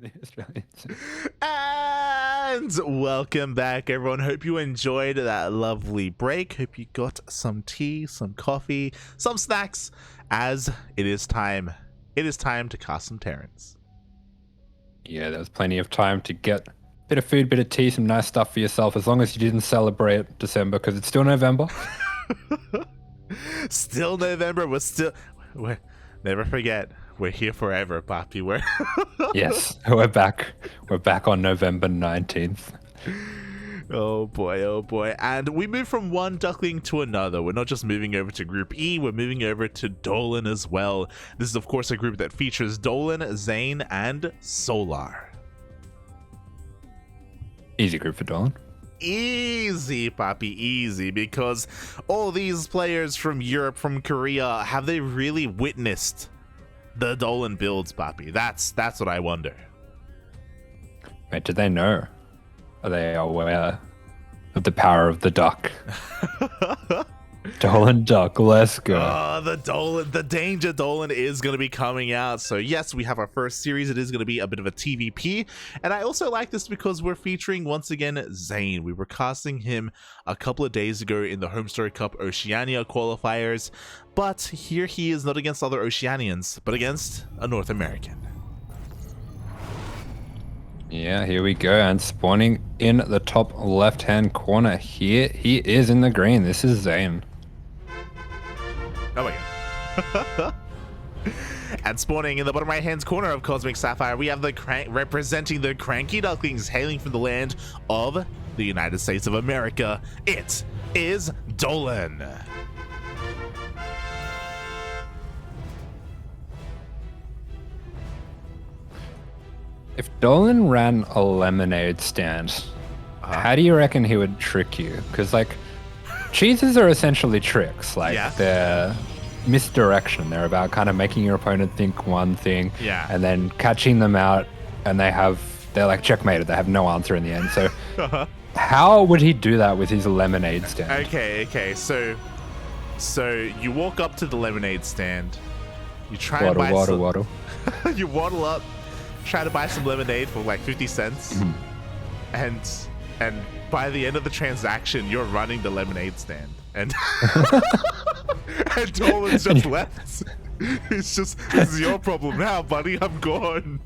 the Australians. And welcome back, everyone. Hope you enjoyed that lovely break. Hope you got some tea, some coffee, some snacks, as it is time. It is time to cast some Terrans. Yeah, there was plenty of time to get a bit of food, bit of tea, some nice stuff for yourself, as long as you didn't celebrate December, because it's still November. Still November. We're never forget. We're here forever, Papi. Yes, we're back. We're back on November 19th. Oh boy. And we move from one duckling to another. We're not just moving over to Group E, we're moving over to Dolan as well. This is, of course, a group that features Dolan, Zain, and Solar. Easy group for Dolan. Easy, Papi, easy, because all these players from Europe, from Korea, have they really witnessed the Dolan builds, Papi? That's what I wonder. Wait, do they know? Are they aware of the power of the duck? Dolan duck, let's go. The Danger Dolan is going to be coming out. So yes, we have our first series. It is going to be a bit of a TVP. And I also like this because we're featuring, once again, Zain. We were casting him a couple of days ago in the Home Story Cup Oceania qualifiers. But here he is not against other Oceanians, but against a North American. Yeah, here we go. And spawning in the top left-hand corner here, he is in the green. This is Zain. Oh my god. And spawning in the bottom right-hand corner of Cosmic Sapphire, we have the representing the CranKy Ducklings, hailing from the land of the United States of America. It is Dolan. If Dolan ran a lemonade stand, how do you reckon he would trick you? Because, like, cheeses are essentially tricks. Like, they're misdirection. They're about kind of making your opponent think one thing and then catching them out, and they're like checkmated. They have no answer in the end. So how would he do that with his lemonade stand? Okay. So you walk up to the lemonade stand. You try waddle, and buy waddle. You waddle up, try to buy some lemonade for like 50 cents. And by the end of the transaction, you're running the lemonade stand. And and Dolan's just left. It's just, this is your problem now, buddy. I'm gone.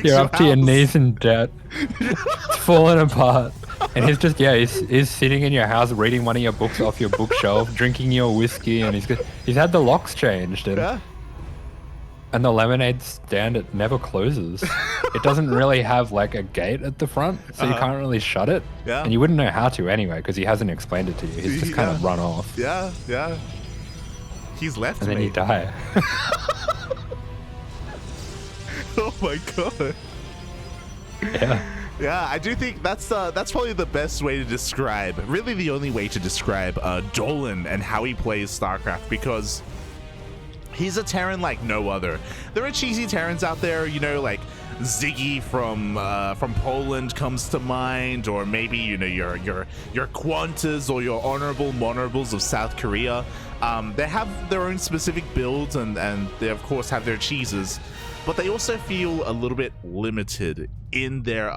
You're up to your knees in debt. It's falling apart. And he's just, he's sitting in your house reading one of your books off your bookshelf, drinking your whiskey, and he's had the locks changed. And the lemonade stand, it never closes. It doesn't really have like a gate at the front, so you can't really shut it. And you wouldn't know how to anyway, because he hasn't explained it to you. He's just kind of run off. Yeah. He's left and then you die. Oh my god. Yeah, I do think that's probably the best way to describe, really the only way to describe Dolan and how he plays StarCraft, because he's a Terran like no other. There are cheesy Terrans out there, you know, like Ziggy from Poland comes to mind, or maybe, you know, your Quantas or your Honorable Monorables of South Korea. They have their own specific builds, and they of course have their cheeses, but they also feel a little bit limited in their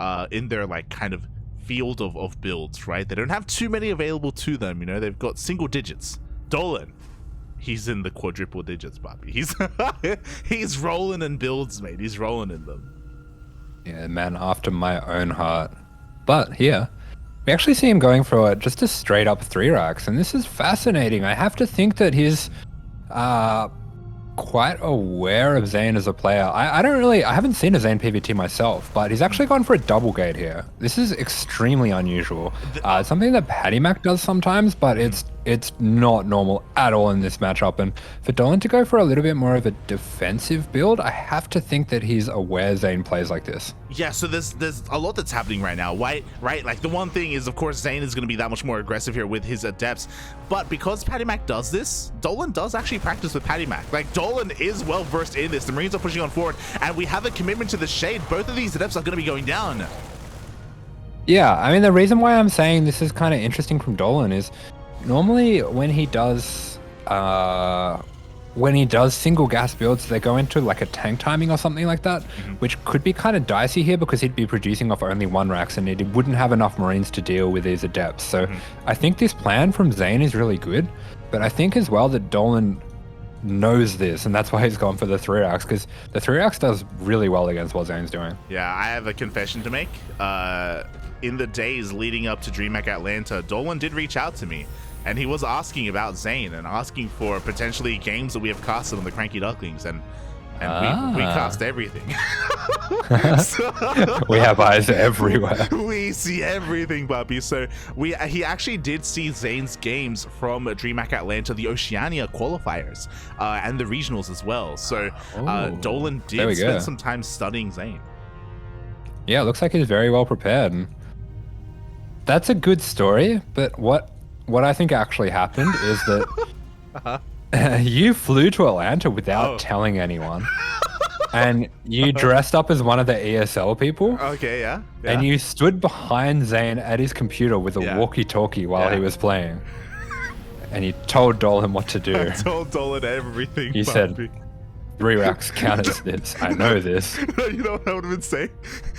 like kind of field of builds, right? They don't have too many available to them, you know. They've got single digits. Dolan, he's in the quadruple digits, Bobby. He's rolling in builds, mate. He's rolling in them. Yeah, man after my own heart. But here, we actually see him going for just a straight up 3 racks, and this is fascinating. I have to think that he's quite aware of Zain as a player. I haven't seen a Zain PvT myself, but he's actually gone for a double gate here. This is extremely unusual. It's something that PattyMac does sometimes, but it's not normal at all in this matchup. And for Dolan to go for a little bit more of a defensive build, I have to think that he's aware Zain plays like this. Yeah, so there's a lot that's happening right now, right? Like, the one thing is, of course, Zain is going to be that much more aggressive here with his adepts, but because PattyMac does this, Dolan does actually practice with PattyMac. Like, Dolan is well versed in this. The Marines are pushing on forward, and we have a commitment to the shade. Both of these adepts are going to be going down. Yeah, I mean, the reason why I'm saying this is kind of interesting from Dolan is normally when he does when he does single gas builds, they go into like a tank timing or something like that, which could be kind of dicey here because he'd be producing off only one Rax and he wouldn't have enough Marines to deal with these adepts. So I think this plan from Zain is really good, but I think as well that Dolan knows this, and that's why he's gone for the 3-Rax, because the 3-Rax does really well against what Zane's doing. Yeah, I have a confession to make. In the days leading up to DreamHack Atlanta, Dolan did reach out to me, and he was asking about Zain and asking for potentially games that we have casted on the CranKy Ducklings, and we cast everything. We have eyes everywhere. We see everything, puppy. So he actually did see Zane's games from DreamHack Atlanta, the Oceania qualifiers, and the regionals as well. So Dolan did spend some time studying Zain. Yeah, it looks like he's very well prepared. And that's a good story, but what I think actually happened is that you flew to Atlanta without telling anyone. And you dressed up as one of the ESL people. Okay, yeah. And you stood behind Zain at his computer with a walkie-talkie while he was playing. And you told Dolan what to do. I told Dolan everything. You said, 3-Rax counters this. I know this. You know what I would have been saying?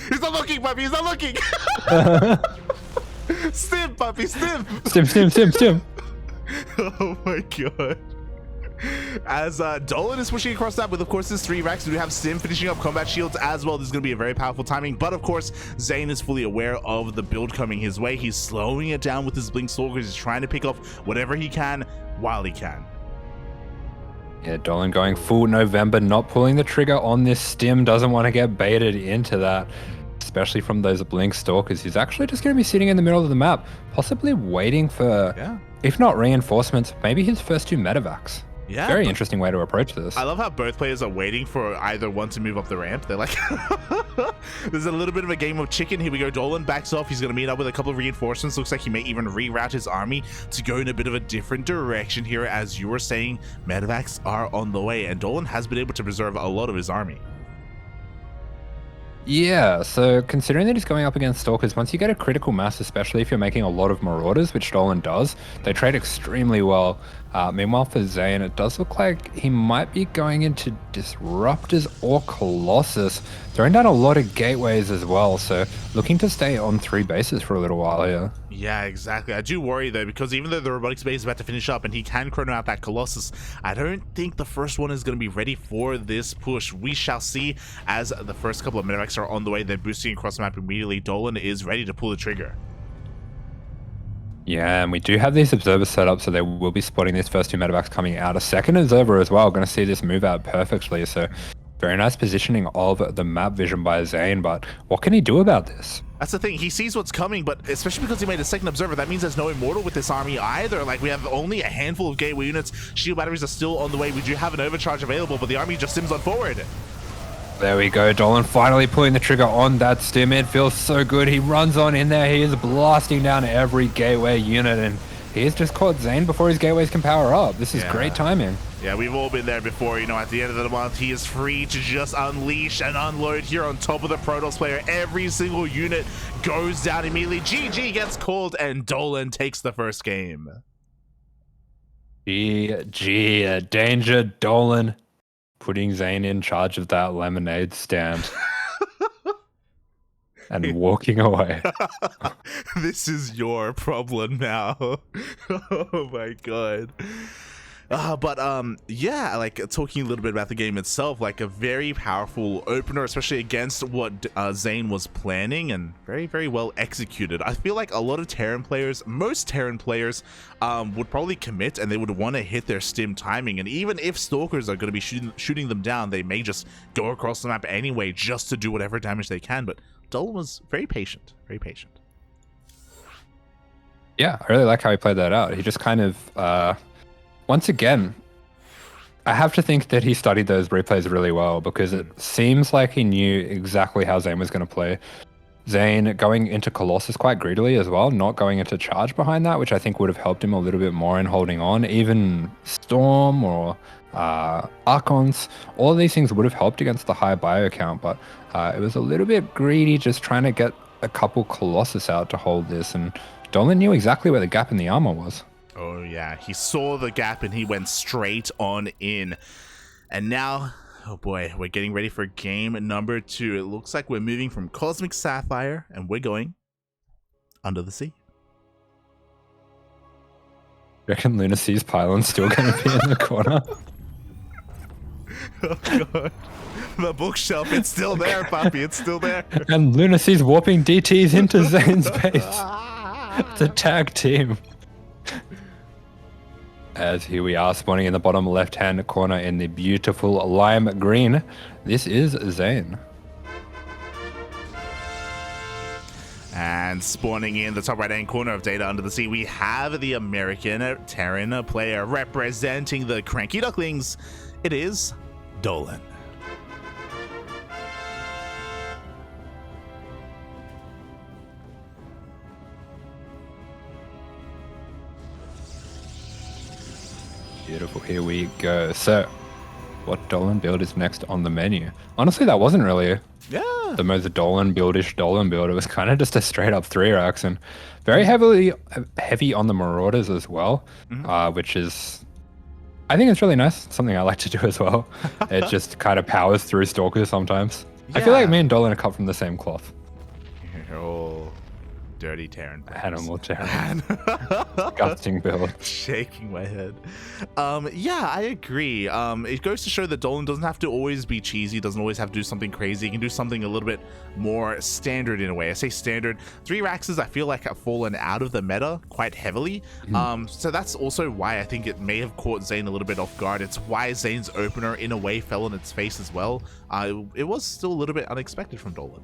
He's not looking, puppy. He's not looking. Stim, puppy, stim. Stim. Oh my god. As Dolan is pushing across that with, of course, his 3-Rax, we have Stim finishing up combat shields as well. This is going to be a very powerful timing, but of course, Zain is fully aware of the build coming his way. He's slowing it down with his Blink Stalkers. He's trying to pick off whatever he can while he can. Yeah, Dolan going full November, not pulling the trigger on this Stim, doesn't want to get baited into that, especially from those Blink Stalkers. He's actually just going to be sitting in the middle of the map, possibly waiting for, if not reinforcements, maybe his first 2 medevacs. Yeah, very interesting way to approach this. I love how both players are waiting for either one to move up the ramp. They're like, there's a little bit of a game of chicken. Here we go. Dolan backs off. He's going to meet up with a couple of reinforcements. Looks like he may even reroute his army to go in a bit of a different direction here. As you were saying, medevacs are on the way, and Dolan has been able to preserve a lot of his army. Yeah, so considering that he's going up against Stalkers, once you get a critical mass, especially if you're making a lot of Marauders, which Dolan does, they trade extremely well. Meanwhile, for Zain, it does look like he might be going into Disruptors or Colossus, throwing down a lot of gateways as well, so looking to stay on 3 bases for a little while here. Yeah, exactly. I do worry, though, because even though the robotics base is about to finish up and he can chrono out that Colossus, I don't think the first one is going to be ready for this push. We shall see as the first couple of medevacs are on the way. They're boosting across the map immediately. Dolan is ready to pull the trigger. Yeah, and we do have these observers set up, so they will be spotting these first 2 medevacs coming out. A second observer as well, going to see this move out perfectly. So very nice positioning of the map vision by Zain, but what can he do about this? That's the thing. He sees what's coming, but especially because he made a second observer, that means there's no Immortal with this army either. Like, we have only a handful of gateway units. Shield batteries are still on the way. We do have an overcharge available, but the army just sims on forward. There we go, Dolan finally pulling the trigger on that Stim. It feels so good. He runs on in there. He is blasting down every gateway unit, and he has just caught Zain before his gateways can power up. This is great timing. Yeah, we've all been there before. You know, at the end of the month, he is free to just unleash and unload here on top of the Protoss player. Every single unit goes down immediately. GG gets called, and Dolan takes the first game. GG, danger, Dolan. Putting Zain in charge of that lemonade stand and walking away. This is your problem now. Oh my god. Yeah, like talking a little bit about the game itself, like a very powerful opener, especially against what Zain was planning, and very, very well executed. I feel like a lot of Terran players, most Terran players, would probably commit and they would want to hit their Stim timing. And even if Stalkers are going to be shooting them down, they may just go across the map anyway just to do whatever damage they can. But Dolan was very patient, very patient. Yeah, I really like how he played that out. He just kind of... once again, I have to think that he studied those replays really well, because it seems like he knew exactly how Zain was going to play. Zain going into Colossus quite greedily as well, not going into charge behind that, which I think would have helped him a little bit more in holding on. Even Storm or Archons, all of these things would have helped against the high bio count, but it was a little bit greedy just trying to get a couple Colossus out to hold this, and Dolan knew exactly where the gap in the armor was. Oh, yeah. He saw the gap and he went straight on in. And now, oh boy, we're getting ready for game number 2. It looks like we're moving from Cosmic Sapphire and we're going under the sea. You reckon Lunacy's pylon's still going to be in the corner? Oh, God. The bookshelf, it's still there, puppy. It's still there. And Lunacy's warping DTs into Zain's base. It's a tag team. As here we are spawning in the bottom left-hand corner in the beautiful lime green. This is Zain. And spawning in the top right-hand corner of Data Under the Sea, we have the American Terran player representing the CranKy Ducklings. It is Dolan. Beautiful, here we go. So, what Dolan build is next on the menu? Honestly, that wasn't really the most Dolan build-ish Dolan build. It was kind of just a straight-up 3-racks and very heavy on the Marauders as well, which is, I think it's really nice. It's something I like to do as well. It just kind of powers through Stalkers sometimes. Yeah. I feel like me and Dolan are cut from the same cloth. Oh, dirty Terran. Animal Terran. Disgusting build. Shaking my head. Yeah, I agree. It goes to show that Dolan doesn't have to always be cheesy, doesn't always have to do something crazy. He can do something a little bit more standard in a way. I say standard. 3-racks I feel like have fallen out of the meta quite heavily. So that's also why I think it may have caught Zain a little bit off guard. It's why Zain's opener in a way fell on its face as well. It was still a little bit unexpected from Dolan.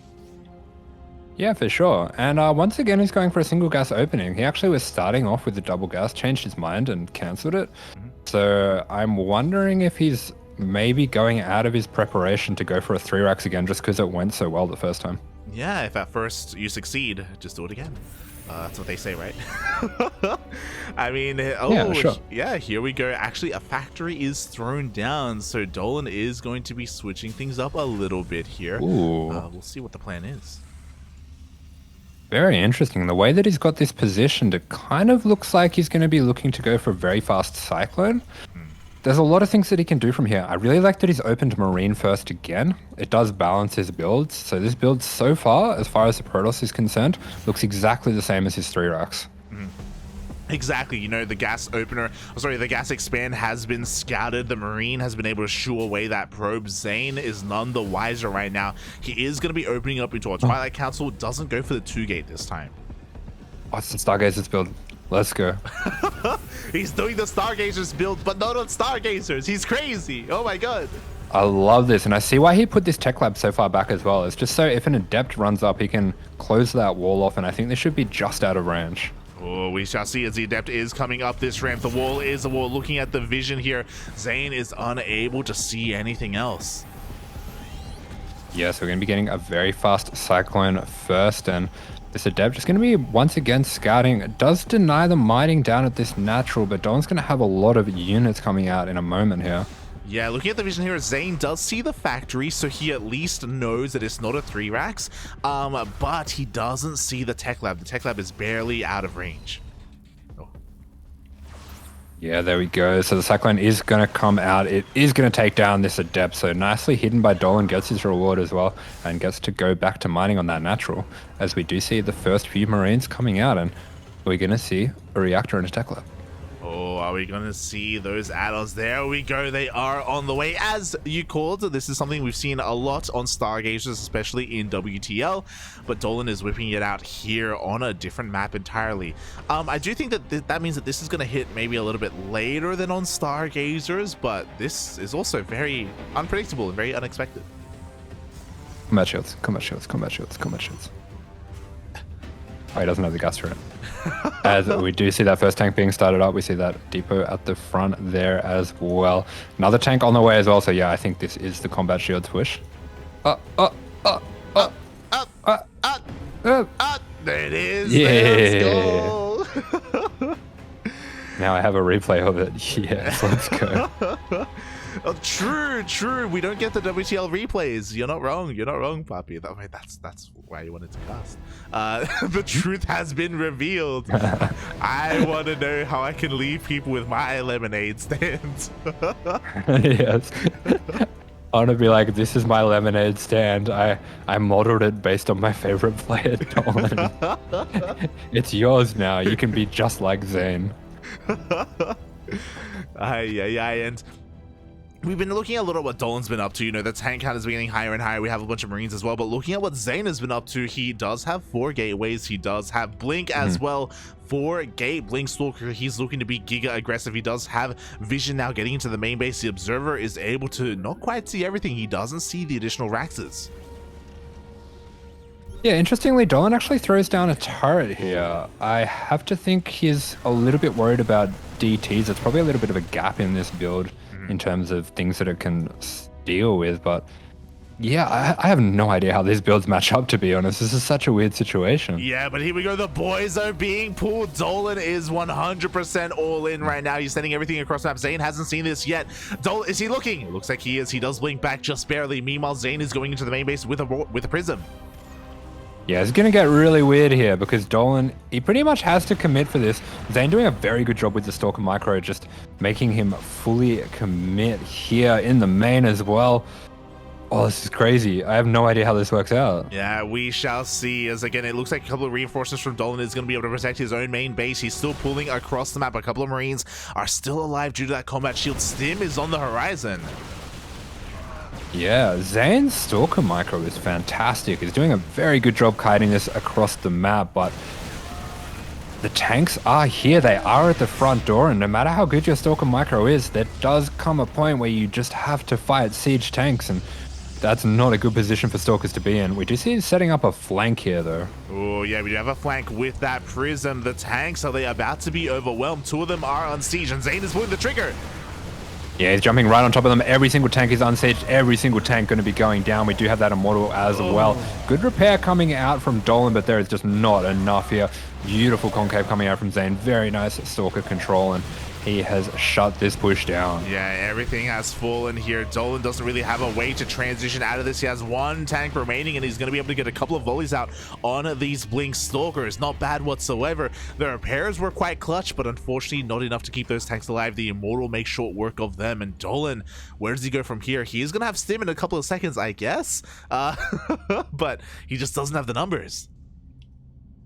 Yeah, for sure. And once again, he's going for a single gas opening. He actually was starting off with the double gas, changed his mind and cancelled it. So I'm wondering if he's maybe going out of his preparation to go for a 3-racks again just because it went so well the first time. Yeah, if at first you succeed, just do it again. That's what they say, right? I mean, yeah, sure. Yeah, here we go. Actually, a factory is thrown down, so Dolan is going to be switching things up a little bit here. We'll see what the plan is. Very interesting. The way that he's got this positioned, it kind of looks like he's going to be looking to go for a very fast Cyclone. There's a lot of things that he can do from here. I really like that he's opened Marine first again. It does balance his builds. So this build so far as the Protoss is concerned, looks exactly the same as his 3-racks. Exactly, you know, the gas expand has been scouted. The Marine has been able to shoo away that probe. Zain is none the wiser right now. He is going to be opening up into a Twilight Council. Doesn't go for the 2-gate this time. What's the Stargazers build? Let's go. He's doing the Stargazers build, but not on Stargazers. He's crazy. Oh my god. I love this, and I see why he put this tech lab so far back as well. It's just so if an Adept runs up, he can close that wall off, and I think this should be just out of range. Oh, we shall see as the Adept is coming up this ramp. The wall is a wall. Looking at the vision here, Zain is unable to see anything else. Yeah, so we're going to be getting a very fast Cyclone first, and this Adept is going to be once again scouting. It does deny the mining down at this natural, but Dolan's going to have a lot of units coming out in a moment here. Yeah, looking at the vision here, Zain does see the factory, so he at least knows that it's not a 3-racks, but he doesn't see the tech lab. The tech lab is barely out of range. Oh. Yeah, there we go. So the Cyclone is going to come out. It is going to take down this Adept, so nicely hidden by Dolan, gets his reward as well, and gets to go back to mining on that natural, as we do see the first few Marines coming out, and we're going to see a reactor and a tech lab. Oh, are we going to see those add-ons? There we go. They are on the way. As you called, this is something we've seen a lot on Stargazers, especially in WTL, but Dolan is whipping it out here on a different map entirely. I do think that that means that this is going to hit maybe a little bit later than on Stargazers, but this is also very unpredictable and very unexpected. Combat shields, combat shields, combat shields, combat shields. Oh, he doesn't have the gas turret. As we do see that first tank being started up, we see that depot at the front there as well. Another tank on the way as well, so yeah, I think this is the combat shields push. There it is. Yeah. Now I have a replay of it. Yes, let's go. Oh, true. We don't get the WTL replays. You're not wrong, Poppy. That's why you wanted to cast. The truth has been revealed. I want to know how I can leave people with my lemonade stand. Yes. I want to be like, this is my lemonade stand. I modeled it based on my favorite player, Dolan. It's yours now. You can be just like Zain. And we've been looking at a little at what Dolan's been up to. You know, the tank count is getting higher and higher. We have a bunch of Marines as well. But looking at what Zain has been up to, he does have 4 gateways. He does have Blink as well. 4 gate Blink Stalker. He's looking to be giga aggressive. He does have vision now getting into the main base. The Observer is able to not quite see everything. He doesn't see the additional Raxes. Yeah, interestingly, Dolan actually throws down a turret here. I have to think he's a little bit worried about DTs. It's probably a little bit of a gap in this build in terms of things that it can deal with. But yeah, I have no idea how these builds match up, to be honest. This is such a weird situation. Yeah, but here we go. The boys are being pulled. Dolan is 100% all in right now. He's sending everything across the map. Zain hasn't seen this yet. Dolan, is he looking? It looks like he is. He does blink back just barely. Meanwhile, Zain is going into the main base with a prism. Yeah, it's going to get really weird here because Dolan, he pretty much has to commit for this. Zain doing a very good job with the Stalker Micro, just making him fully commit here in the main as well. Oh, this is crazy. I have no idea how this works out. Yeah, we shall see. As again, it looks like a couple of reinforcements from Dolan is going to be able to protect his own main base. He's still pulling across the map. A couple of Marines are still alive due to that combat shield. Stim is on the horizon. Yeah, Zain's Stalker Micro is fantastic. He's doing a very good job kiting this across the map, but the tanks are here. They are at the front door, and no matter how good your Stalker Micro is, there does come a point where you just have to fight siege tanks, and that's not a good position for Stalkers to be in. We do see him setting up a flank here, though. Oh, yeah, we do have a flank with that prism. The tanks, are they about to be overwhelmed? 2 of them are on siege, and Zain is pulling the trigger. Yeah, he's jumping right on top of them. Every single tank is unsieged. Every single tank going to be going down. We do have that Immortal as well. Good repair coming out from Dolan, but there is just not enough here. Beautiful concave coming out from Zain. Very nice Stalker control, and he has shut this push down. Yeah, everything has fallen here. Dolan doesn't really have a way to transition out of this. He has 1 tank remaining, and he's going to be able to get a couple of volleys out on these Blink Stalkers. Not bad whatsoever. The repairs were quite clutch, but unfortunately not enough to keep those tanks alive. The Immortal makes short work of them, and Dolan, where does he go from here? He is going to have Stim in a couple of seconds, I guess, but he just doesn't have the numbers.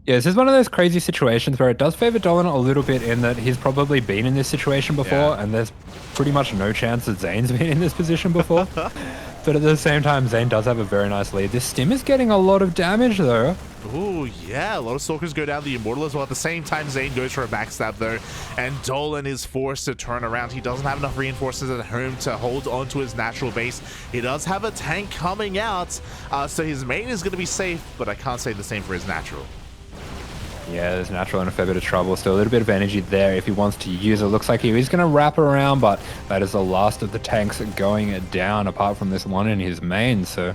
Yeah, this is one of those crazy situations where it does favor Dolan a little bit in that he's probably been in this situation before, and there's pretty much no chance that Zain's been in this position before. But at the same time, Zain does have a very nice lead. This Stim is getting a lot of damage, though. Oh, yeah, a lot of Stalkers go down the Immortal as well. At the same time, Zain goes for a backstab, though, and Dolan is forced to turn around. He doesn't have enough reinforcements at home to hold on to his natural base. He does have a tank coming out, so his main is going to be safe, but I can't say the same for his natural. Yeah, there's natural and a fair bit of trouble. Still a little bit of energy there if he wants to use it. Looks like he is going to wrap around, but that is the last of the tanks going down, apart from this one in his main. So,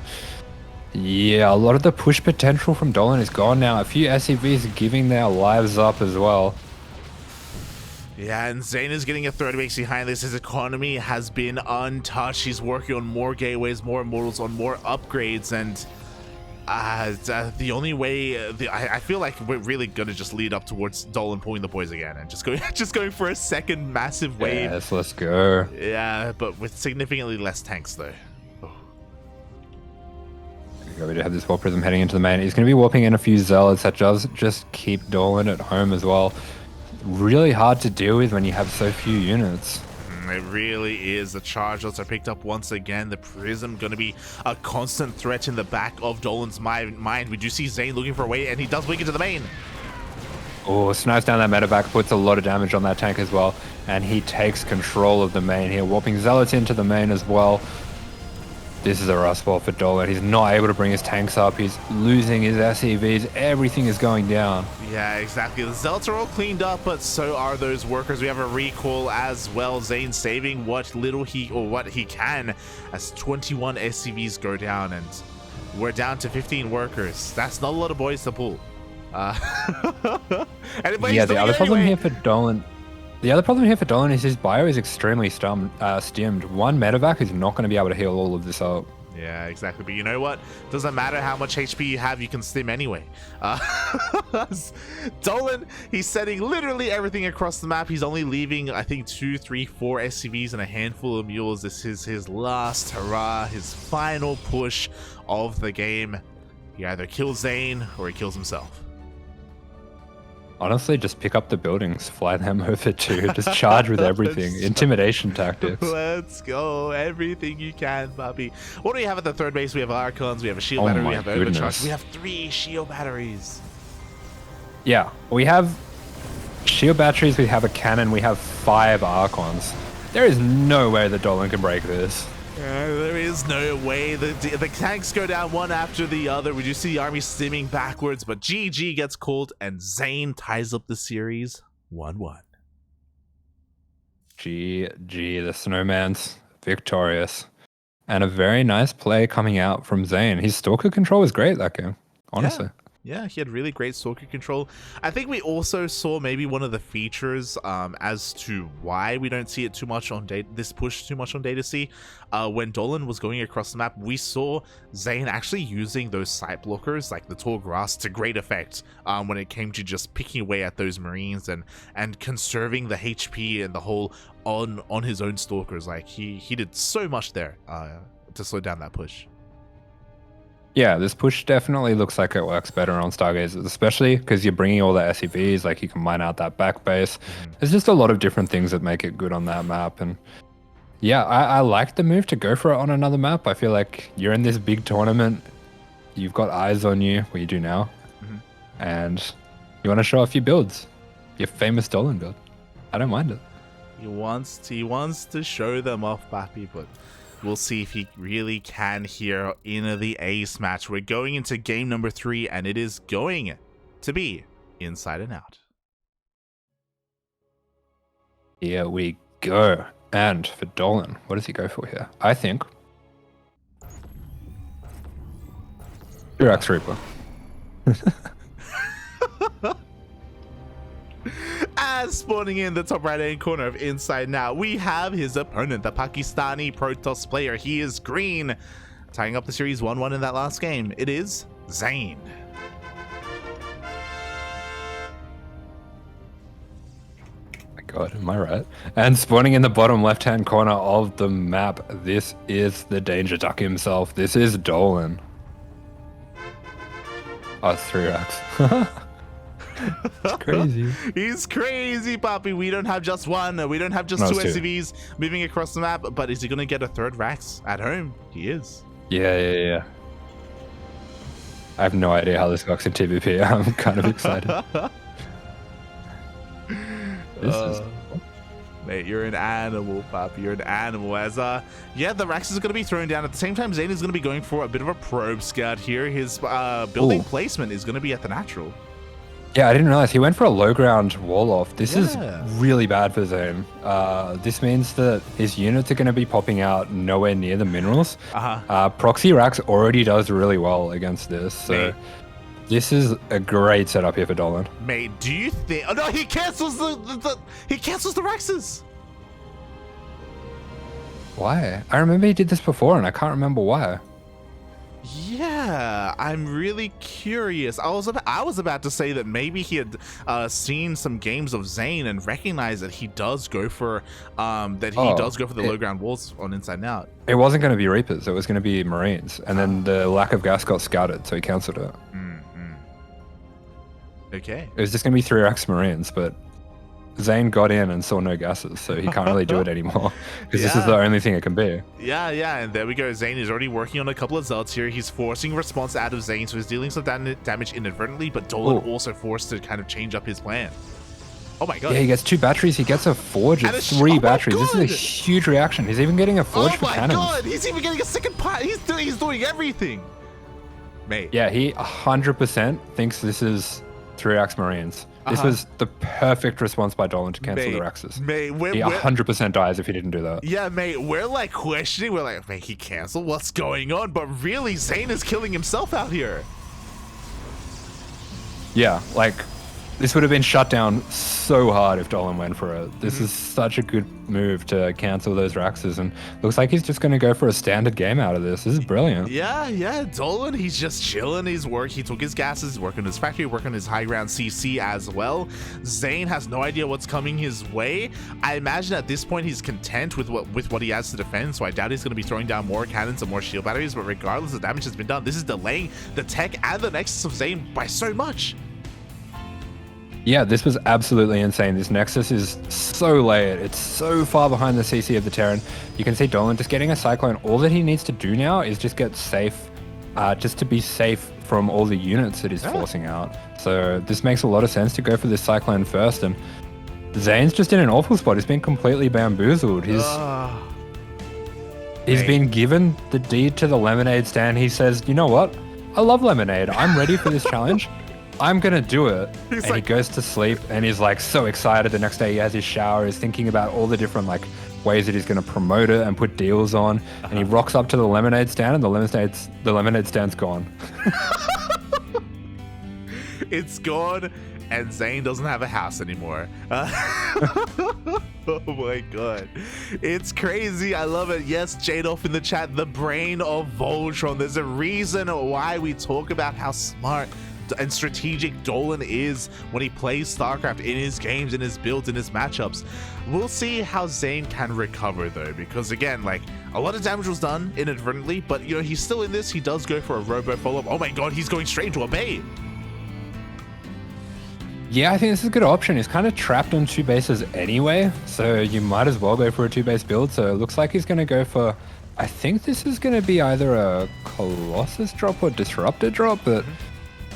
yeah, a lot of the push potential from Dolan is gone now. A few SCVs giving their lives up as well. Yeah, and Zain is getting a third base behind this. His economy has been untouched. He's working on more gateways, more Immortals, on more upgrades, and the only way I feel like we're really gonna just lead up towards Dolan pulling the boys again and just going for a second massive wave. Yes, let's go. Yeah, but with significantly less tanks though. We do have this Warp Prism heading into the main. He's going to be warping in a few Zealots. That does just keep Dolan at home as well. Really hard to deal with when you have so few units. It really is. The chargelets are picked up once again. The Prism going to be a constant threat in the back of Dolan's mind. We do see Zain looking for a way, and he does blink into the main. Oh, snipes down that medevac, puts a lot of damage on that tank as well, and he takes control of the main here, warping Zealots into the main as well. This is a rough spot for Dolan. He's not able to bring his tanks up. He's losing his SCVs. Everything is going down. Yeah, exactly. The Zealots are all cleaned up, but so are those workers. We have a recall as well. Zain saving what little what he can as 21 SCVs go down, and we're down to 15 workers. That's not a lot of boys to pull. Yeah, the other problem here for Dolan... The other problem here for Dolan is his bio is extremely stemmed. One medevac is not going to be able to heal all of this up. Yeah, exactly. But you know what? Doesn't matter how much HP you have, you can stim anyway. Dolan, he's setting literally everything across the map. He's only leaving, I think, 2, 3, 4 SCVs and a handful of mules. This is his last hurrah, his final push of the game. He either kills Zain or he kills himself. Honestly, just pick up the buildings, fly them over to, just charge with everything. Intimidation tactics. Let's go. Everything you can, puppy. What do we have at the third base? We have Archons, we have a shield battery, we have overcharge. We have 3 shield batteries. Yeah, we have shield batteries, we have a cannon, we have 5 Archons. There is no way that Dolan can break this. There is no way. The tanks go down one after the other. We do see the army stimming backwards, but GG gets called and Zain ties up the series 1-1. GG, the Snowman's victorious. And a very nice play coming out from Zain. His Stalker control was great that game, honestly. Yeah, he had really great Stalker control. I think we also saw maybe one of the features as to why we don't see it too much on this push too much on Data C. When Dolan was going across the map, we saw Zain actually using those sight blockers like the tall grass to great effect when it came to just picking away at those Marines and conserving the HP and the whole on his own Stalkers. Like he did so much there to slow down that push. Yeah, this push definitely looks like it works better on Stargazers, especially because you're bringing all the SCVs, like you can mine out that back base. There's just a lot of different things that make it good on that map. And yeah, I like the move to go for it on another map. I feel like you're in this big tournament, you've got eyes on you, what you do now, and you want to show off your builds, your famous Dolan build. I don't mind it. He wants to show them off, Papi, but we'll see if he really can here in the ace match. We're going into game number 3, and it is going to be inside and out. Here we go. And for Dolan, what does he go for here? I think Durax Reaper. As spawning in the top right-hand corner of Inside Now, we have his opponent, the Pakistani Protoss player. He is green, tying up the series 1-1 in that last game. It is Zain. My God, am I right? And spawning in the bottom left-hand corner of the map, this is the Danger Duck himself. This is Dolan. Oh, it's 3 racks. It's crazy. He's crazy, Papi. We don't have just one. We don't have just 2 SCVs moving across the map. But is he going to get a 3rd Rax at home? He is. Yeah. I have no idea how this works in TVP. I'm kind of excited. Mate, you're an animal, Papi. You're an animal. As yeah, the Rax is going to be thrown down. At the same time, Zain is going to be going for a bit of a probe scout here. His building placement is going to be at the natural. Yeah, I didn't realize he went for a low ground wall off. This is really bad for Zain. This means that his units are going to be popping out nowhere near the minerals. Proxy Rax already does really well against this, so this is a great setup here for Dolan. Mate, do you think? Oh no, he cancels he cancels the Raxes. Why? I remember he did this before, and I can't remember why. Yeah, I'm really curious. I was about to say that maybe he had seen some games of Zain and recognized that he does go for the low ground walls on Inside and Out. It wasn't going to be Reapers, it was going to be Marines, and then the lack of gas got scouted, so he cancelled it. Okay. It was just going to be 3 racks Marines, but Zain got in and saw no gases, so he can't really do it anymore because this is the only thing it can be. Yeah, and there we go. Zain is already working on a couple of Zelts here. He's forcing response out of Zain, so he's dealing some damage inadvertently, but Dolan also forced to kind of change up his plan. Oh my God. Yeah, he gets 2 batteries. He gets a forge and 3 batteries. This is a huge reaction. He's even getting a forge for cannons. Oh my God, he's even getting a second pot. He's doing everything. Mate. Yeah, he 100% thinks this is 3 racks Marines. This was the perfect response by Dolan to cancel the Raxes. He 100% dies if he didn't do that. Yeah, mate, we're like questioning. We're like, mate, he canceled? What's going on? But really, Zain is killing himself out here. Yeah, like, This would have been shut down so hard if Dolan went for it. This is such a good move to cancel those Raxes, and looks like he's just going to go for a standard game out of this. This is brilliant. Yeah, Dolan, he's just chilling his work. He took his gases, working on his factory, working on his high ground CC as well. Zain has no idea what's coming his way. I imagine at this point he's content with what he has to defend, so I doubt he's going to be throwing down more cannons and more shield batteries, but regardless, the damage has been done. This is delaying the tech and the Nexus of Zain by so much. Yeah, this was absolutely insane. This Nexus is so layered. It's so far behind the CC of the Terran. You can see Dolan just getting a Cyclone. All that he needs to do now is just get safe, just to be safe from all the units that he's forcing out. So this makes a lot of sense to go for this Cyclone first. And Zane's just in an awful spot. He's been completely bamboozled. He's been given the deed to the lemonade stand. He says, you know what? I love lemonade. I'm ready for this challenge. I'm gonna do it. He goes to sleep and he's like so excited. The next day he has his shower, he's thinking about all the different like ways that he's gonna promote it and put deals on. And he rocks up to the lemonade stand and the lemonade stand's gone. It's gone, and Zain doesn't have a house anymore. Oh my god, it's crazy. I love it. Yes, Jadoff in the chat, the brain of Voltron. There's a reason why we talk about how smart and strategic Dolan is when he plays StarCraft in his games, in his builds, in his matchups. We'll see how Zain can recover though, because again, like, a lot of damage was done inadvertently, but you know, he's still in this. He does go for a robo follow-up. Oh my god, he's going straight into a bait. Yeah, I think this is a good option. He's kind of trapped on 2 bases anyway, so you might as well go for a 2-base build. So it looks like he's going to go for, I think this is going to be either a Colossus drop or Disruptor drop, but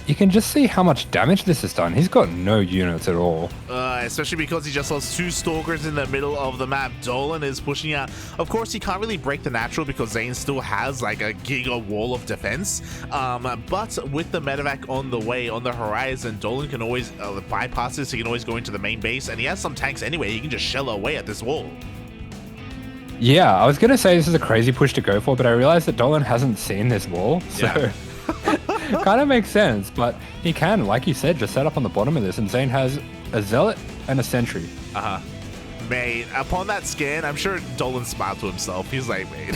you can just see how much damage this has done. He's got no units at all. Especially because he just lost 2 Stalkers in the middle of the map. Dolan is pushing out. Of course, he can't really break the natural because Zain still has like a giga wall of defense. But with the medevac on the way, on the horizon, Dolan can always bypass this. He can always go into the main base, and he has some tanks anyway. He can just shell away at this wall. Yeah, I was going to say this is a crazy push to go for, but I realized that Dolan hasn't seen this wall. So Yeah. kind of makes sense, but he can, like you said, just set up on the bottom of this, and Zain has a Zealot and a Sentry. Mate, upon that scan, I'm sure Dolan smiled to himself. He's like, mate,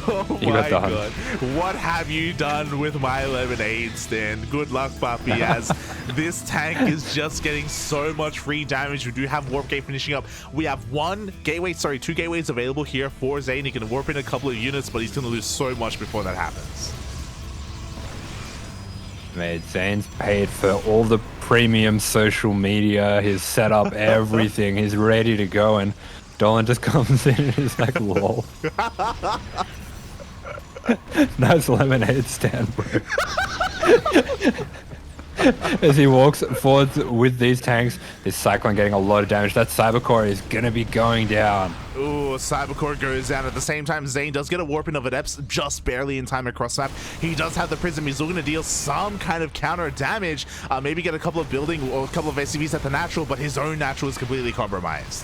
oh my god, what have you done with my lemonade stand? Good luck, puppy, as this tank is just getting so much free damage. We do have Warp Gate finishing up. We have 2 gateways available here for Zain. He can warp in a couple of units, but he's going to lose so much before that happens. Mate, Zane's paid for all the premium social media, his setup, everything. He's ready to go, and Dolan just comes in and is like, lol. Nice lemonade stand, bro. As he walks forwards with these tanks, this Cyclone getting a lot of damage. That Cybercore is going to be going down. Ooh, Cybercore goes down. At the same time, Zain does get a warp in of Adepts just barely in time across map. He does have the Prism. He's looking to deal some kind of counter damage. Maybe get a couple of building or a couple of SCVs at the natural, but his own natural is completely compromised.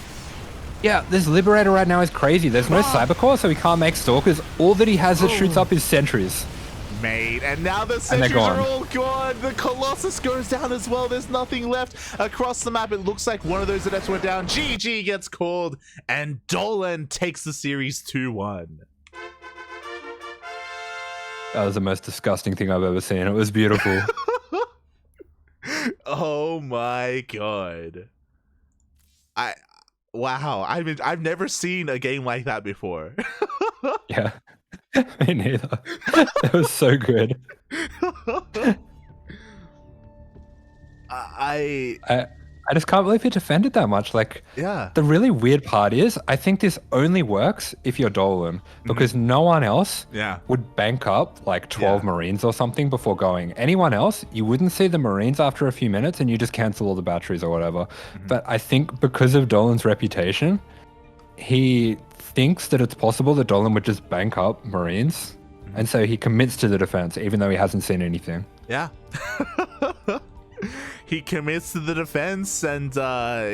Yeah, this Liberator right now is crazy. There's no Cybercore, so he can't make Stalkers. All that he has that shoots up is Sentries. Mate, and now the sentries are all gone. The Colossus goes down as well. There's nothing left across the map. It looks like one of those Adepts went down. GG gets called, and Dolan takes the series 2-1. That was the most disgusting thing I've ever seen. It was beautiful. Oh my god. Wow. I've never seen a game like that before. Yeah. Me neither. That was so good. I just can't believe he defended that much. Like, yeah. The really weird part is, I think this only works if you're Dolan, because no one else would bank up like 12 Marines or something before going. Anyone else, you wouldn't see the Marines after a few minutes and you just cancel all the batteries or whatever. But I think because of Dolan's reputation, he thinks that it's possible that Dolan would just bank up Marines, and so he commits to the defense even though he hasn't seen anything. Yeah. he commits to the defense, and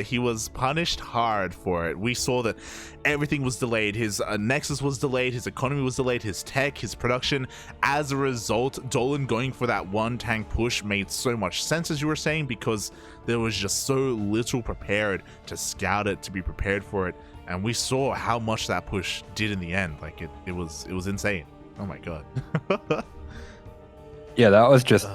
he was punished hard for it. We saw that everything was delayed. His Nexus was delayed, his economy was delayed, his tech, his production. As a result, Dolan going for that one tank push made so much sense, as you were saying, because there was just so little prepared to scout it, to be prepared for it. And we saw how much that push did in the end. Like it was insane. Oh my god. Yeah, that was just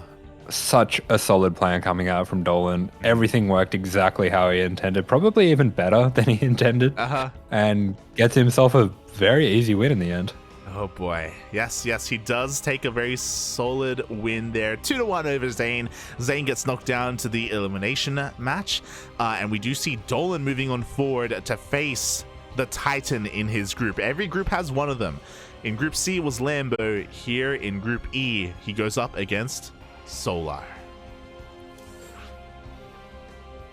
such a solid plan coming out from Dolan. Everything worked exactly how he intended, probably even better than he intended, and gets himself a very easy win in the end. Oh boy. Yes, he does take a very solid win there. 2-1 over Zain. Zain gets knocked down to the elimination match. And we do see Dolan moving on forward to face the Titan in his group. Every group has one of them. In Group C was Lambo. Here in Group E, he goes up against Solar.